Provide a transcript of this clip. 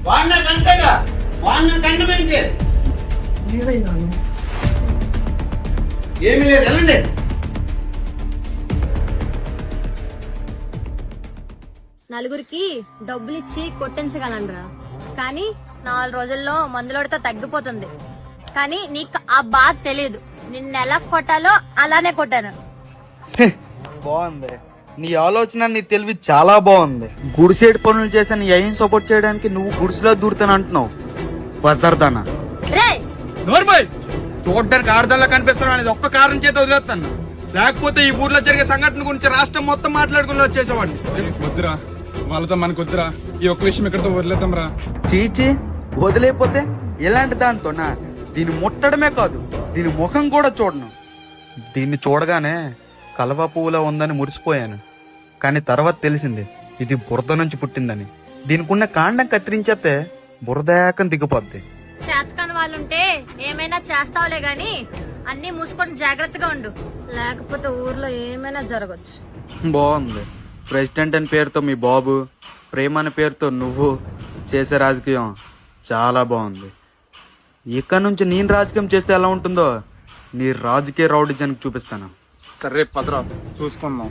వాడిన కంటాడా వాడిన కండమేంటి ఏమీ లేదు వెళ్ళండి. నలుగురికి డబ్బులు ఇచ్చి కొట్టించగలనరా, కానీ 4 రోజుల్లో మందులోడితో తగ్గిపోతుంది. కానీ నీకు ఆ బాధ తెలియదు. నిన్నెలా కొట్టాలో అలానే కొట్టాను. బాగుంది నీ ఆలోచన, నీ తెలివి చాలా బాగుంది. గుడిసేడు పనులు చేసే నీ అయ్యని సపోర్ట్ చేయడానికి నువ్వు గుడిసెలో దూరుతాను అంటున్నావు. బజర్దానా రే నోర్మల్ చూడడానికి ఆడదాల్లా కనిపిస్తున్నావు అనేది ఒక్క కారణం చేత వదిలేస్తాను. లేకపోతే ఈ ఊర్లో జరిగే సంఘటన గురించి రాష్ట్రం మొత్తం మాట్లాడుకుని వచ్చేసేవాడిని. వద్దురా, వాళ్ళతో మనకు వద్దురా, ఈ ఒక్క విషయం ఇక్కడితో వదిలేద్దాం రా. చీచి వదిలేకపోతే ఇలాంటి దాంతోనా? దీన్ని ముట్టడమే కాదు, దీని ముఖం కూడా చూడను. దీన్ని చూడగానే కలవ పువ్వులా ఉందని మురిసిపోయాను. కానీ తర్వాత తెలిసింది ఇది బురద నుంచి పుట్టిందని. దీనికున్న కాండం కత్తిరించేస్తే బురదాకం దిగిపోద్ది. చేతకాని వాళ్ళుంటే ఏమైనా చేస్తావులే గాని అన్ని మూసుకొని జాగ్రత్తగా ఉండు, లేకపోతే ఊర్లో ఏమైనా జరగచ్చు. బాగుంది. ప్రెసిడెంట్ అని పేరుతో మీ బాబు, ప్రేమ అనే పేరుతో నువ్వు చేసే రాజకీయం చాలా బాగుంది. ఇక్కడ నుంచి నేను రాజకీయం చేస్తే ఎలా ఉంటుందో నీ రాజకీయ రౌడీజానికి చూపిస్తాను. సరే పదరా చూసుకుందాం.